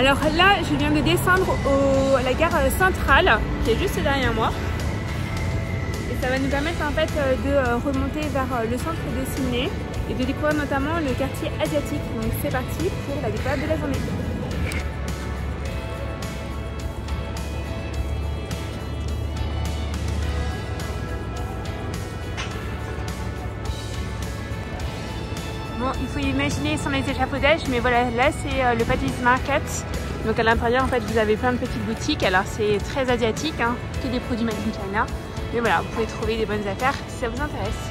Alors là, je viens de descendre à la gare centrale, qui est juste derrière moi. Et ça va nous permettre en fait de remonter vers le centre de Sydney et de découvrir notamment le quartier asiatique. Donc c'est parti pour la découverte de la journée. Bon, il faut imaginer sans les échafaudages, mais voilà, là c'est le Paddy's Market. Donc à l'intérieur en fait vous avez plein de petites boutiques. Alors c'est très asiatique, hein, que des produits made in China. Mais voilà, vous pouvez trouver des bonnes affaires si ça vous intéresse.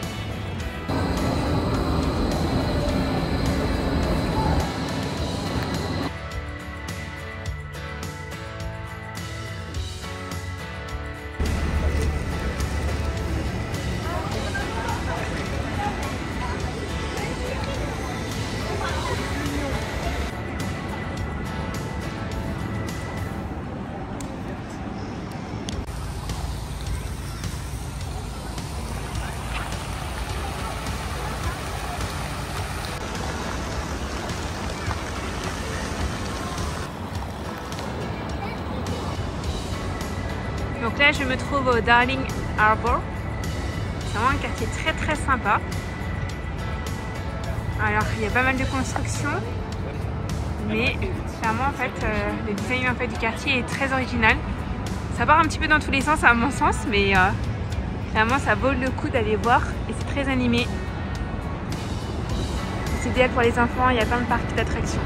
Donc là je me trouve au Darling Harbour. C'est vraiment un quartier très sympa. Alors il y a pas mal de constructions, mais clairement en fait le design en fait, du quartier est très original. Ça part un petit peu dans tous les sens à mon sens, mais clairement ça vaut le coup d'aller voir et c'est très animé. C'est idéal pour les enfants, il y a plein de parcs d'attractions.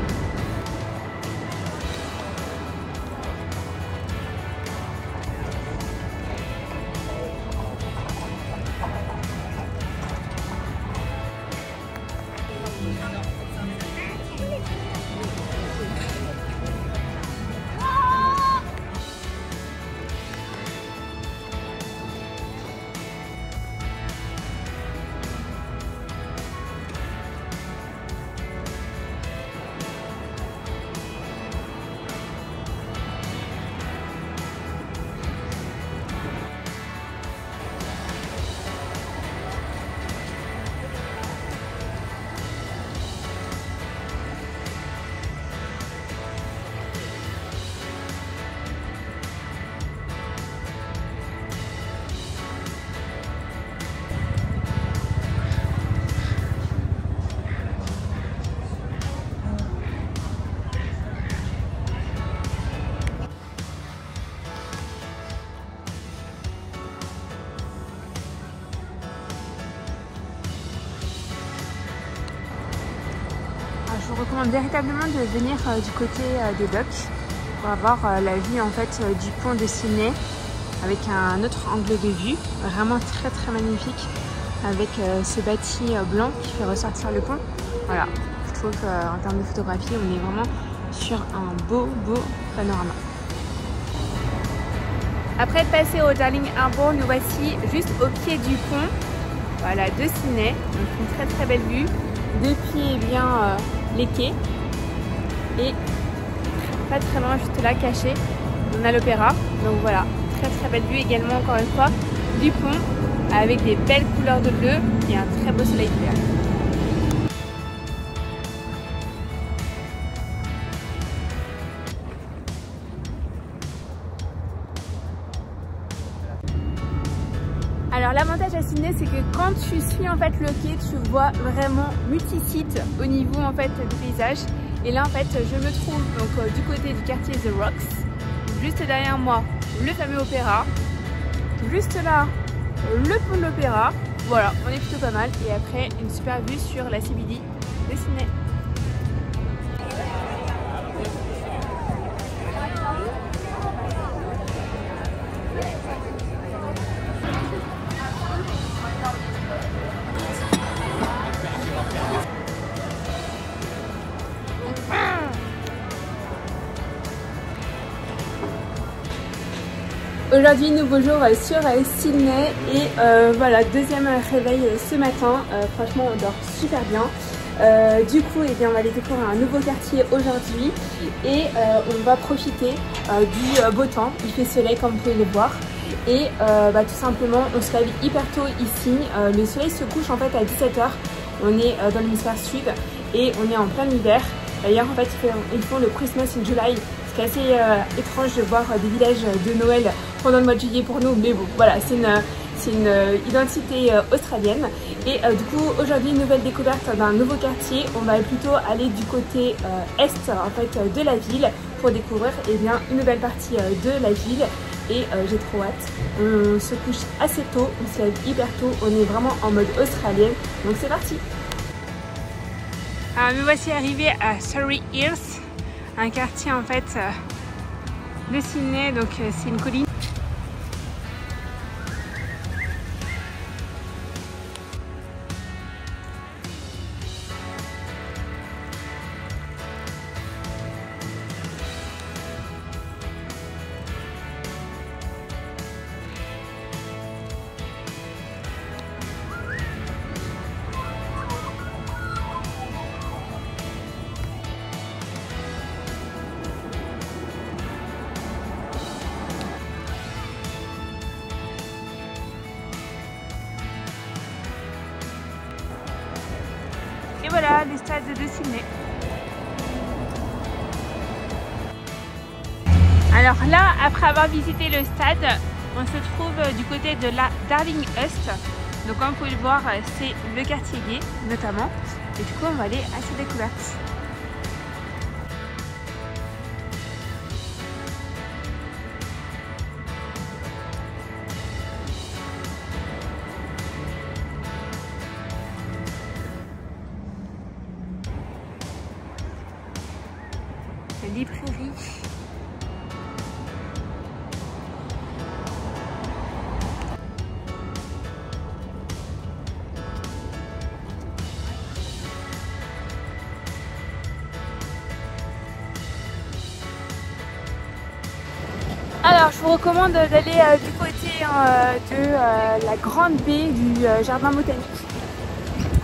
Je vous recommande véritablement de venir du côté des docks pour avoir la vue en fait du pont de Sydney avec un autre angle de vue, vraiment très magnifique, avec ce bâti blanc qui fait ressortir le pont. Voilà, je trouve qu'en termes de photographie, on est vraiment sur un beau panorama. Après être passé au Darling Harbour, nous voici juste au pied du pont, voilà, de Sydney. Donc une très belle vue. Depuis eh bien, les quais et pas très loin, juste là caché, on a l'opéra. Donc voilà, très belle vue également encore une fois du pont avec des belles couleurs de bleu et un très beau soleil d'hiver. Alors l'avantage à Sydney, c'est que quand tu suis en fait le quai, tu vois vraiment multi-sites au niveau en fait du paysage. Et là en fait, je me trouve donc du côté du quartier The Rocks. Juste derrière moi, le fameux opéra. Juste là, le pont de l'opéra. Voilà, on est plutôt pas mal. Et après, une super vue sur la CBD de Sydney. Aujourd'hui, nouveau jour sur Sydney et voilà, deuxième réveil ce matin. Franchement, on dort super bien. Du coup, eh bien, on va aller découvrir un nouveau quartier aujourd'hui et on va profiter du beau temps. Il fait soleil comme vous pouvez le voir. Et tout simplement, on se lève hyper tôt ici. Le soleil se couche en fait à 17 h. On est dans l'hémisphère sud et on est en plein hiver. D'ailleurs en fait ils font le Christmas in July, ce qui est assez étrange de voir des villages de Noël pendant le mois de juillet pour nous, mais bon voilà, c'est une identité australienne. Et du coup aujourd'hui nouvelle découverte d'un nouveau quartier. On va plutôt aller du côté est en fait de la ville pour découvrir une nouvelle partie de la ville. Et j'ai trop hâte. On se couche assez tôt, on se lève hyper tôt, on est vraiment en mode australienne, donc c'est parti. Alors me voici arrivée à Surrey Hills, un quartier en fait de Sydney, donc c'est une colline. Et voilà les stades de Sydney. Alors là, après avoir visité le stade, on se trouve du côté de la Darlinghurst. Donc comme vous pouvez le voir, c'est le quartier gay notamment. Et du coup on va aller à sa découverte. Librairie. Alors je vous recommande d'aller du côté de la grande baie du jardin botanique.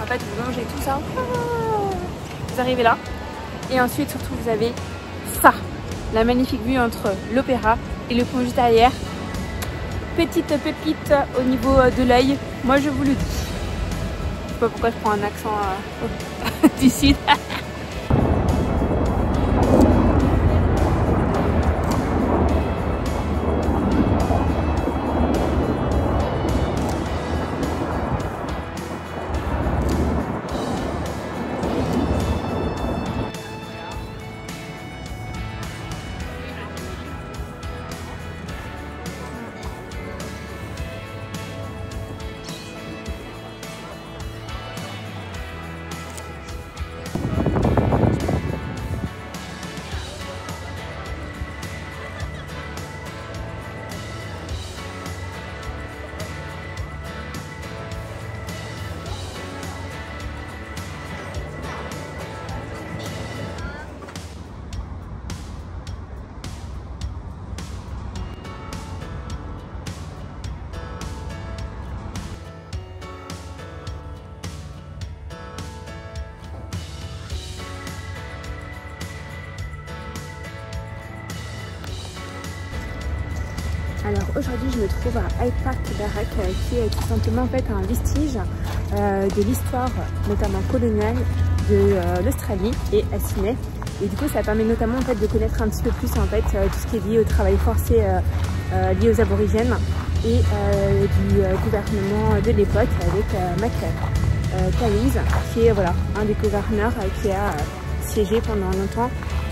En fait vous longez tout ça, vous arrivez là et ensuite surtout vous avez ça, la magnifique vue entre l'opéra et le pont juste derrière. Petite pépite au niveau de l'œil, moi je vous le dis. Je sais pas pourquoi je prends un accent du sud. Alors aujourd'hui je me trouve à Hyde Park Barrack qui est tout simplement en fait un vestige de l'histoire notamment coloniale de l'Australie et à Sydney. Et du coup ça permet notamment en fait de connaître un petit peu plus en fait tout ce qui est lié au travail forcé lié aux aborigènes et du gouvernement de l'époque avec Mac Talis qui est voilà, un des gouverneurs qui a siégé pendant longtemps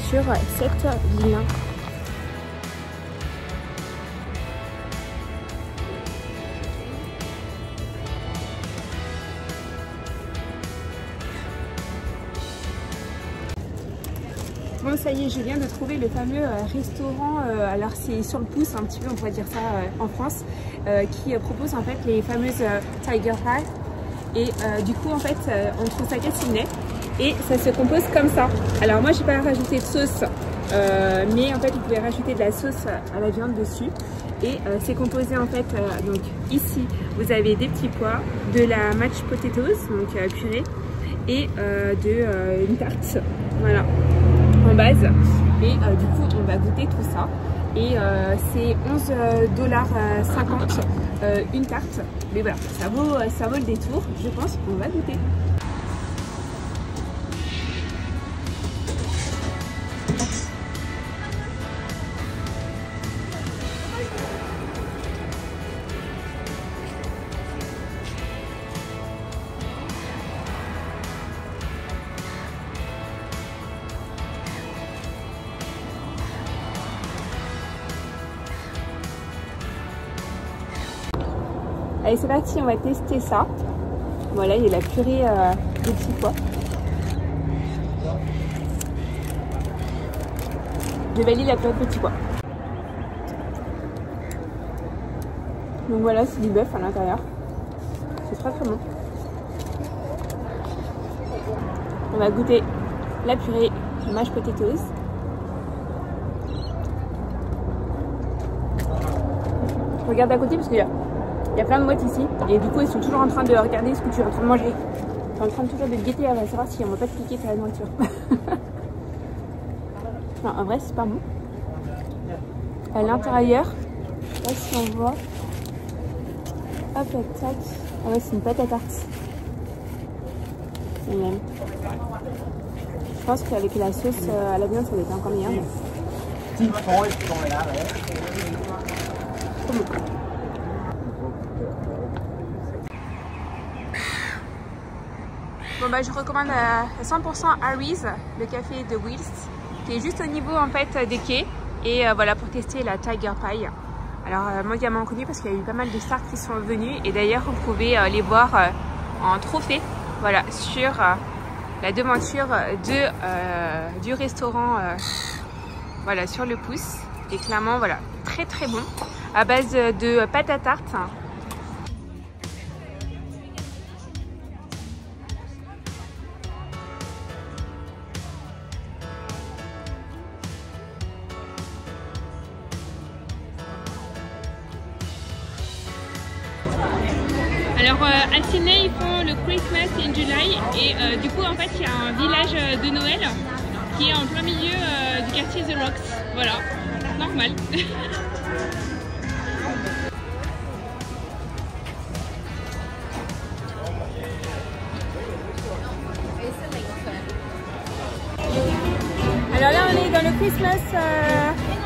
sur cette ville. Bon ça y est, je viens de trouver le fameux restaurant, alors c'est sur le pouce un petit peu on pourrait dire ça en France, qui propose en fait les fameuses Tiger Pie et du coup en fait on trouve ça qu'à Sydney et ça se compose comme ça. Alors moi j'ai pas rajouté de sauce mais en fait vous pouvez rajouter de la sauce à la viande dessus et c'est composé en fait donc ici vous avez des petits pois, de la mashed potatoes donc purée et une tarte, voilà, en base et du coup on va goûter tout ça et c'est 11,50 $ une tarte, mais voilà ça vaut le détour je pense. On va goûter. Allez, c'est parti, on va tester ça. Voilà, il y a la purée de petits pois. Je valide la purée de petits pois. Donc voilà, c'est du bœuf à l'intérieur. C'est très très bon. On va goûter la purée de mashed potatoes. Je regarde à côté parce qu'il y a plein de mouettes ici. Et du coup, ils sont toujours en train de regarder ce que tu es en train de manger. Ils sont en train toujours de guetter à savoir si on va pas te piquer sur la nourriture. Non, en vrai, c'est pas bon. À l'intérieur, je sais pas si on voit. Hop, tac. Ah ouais, c'est une pâte à tarte. C'est même. Je pense qu'avec la sauce à la viande, ça va être encore meilleur. Mais... trop bon. Bon bah je recommande à 100% Harry's, le café de Wills, qui est juste au niveau en fait des quais. Et voilà, pour tester la Tiger Pie. Alors mondialement connu parce qu'il y a eu pas mal de stars qui sont venus. Et d'ailleurs vous pouvez les voir en trophée, voilà, sur la devanture du restaurant, voilà, sur le pouce. Et clairement voilà, très très bon, à base de pâte à tarte. Alors à Sydney ils font le Christmas in July et du coup en fait il y a un village de Noël qui est en plein milieu du quartier The Rocks, voilà, normal. Alors là on est dans le Christmas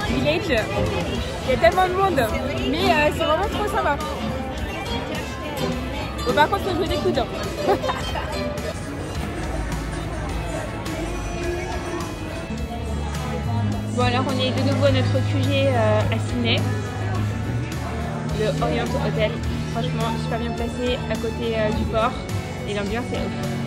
village, il y a tellement de monde mais c'est vraiment trop sympa. Bon, par contre, il faut jouer des coudes. Bon, alors on est de nouveau à notre QG à Sydney, le Orient Hotel. Franchement, super bien placé à côté du port et l'ambiance est ouf.